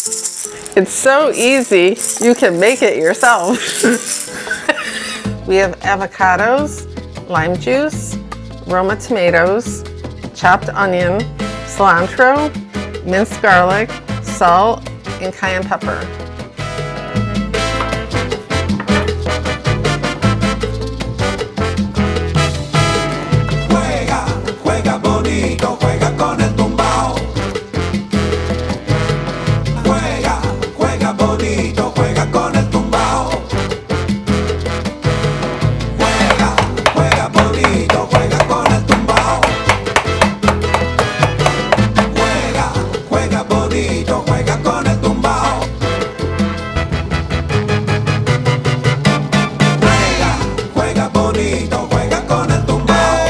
It's so easy, you can make it yourself. We have avocados, lime juice, roma tomatoes, chopped onion, cilantro, minced garlic, salt, and cayenne pepper. Juega, juega bonito, juega con el tumbao. Juega, juega bonito, juega con el tumbao. Juega, juega bonito, juega con el tumbao. Juega, juega bonito, juega con el tumbao. Juega, juega bonito, juega con el tumbao.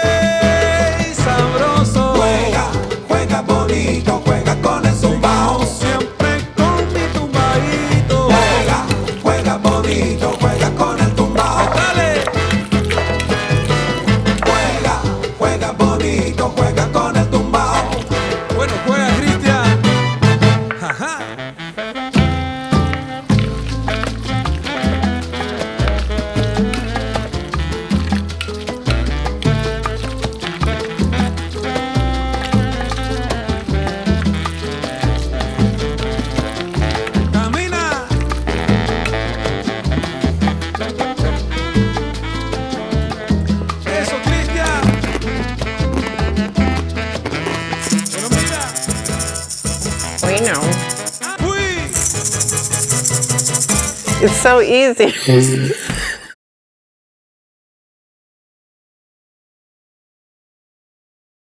¡Ey, sabroso! Juega, juega bonito, juega con el tumbao. Siempre con mi tumbadito. Juega, juega bonito, juega con el tumbao. ¡Dale! Juega, juega bonito, juega con el tumbao. Bueno, juega, Cristian. Jaja. Camina. Eso, Cristian. Pero mira. We know. Uy. It's so easy.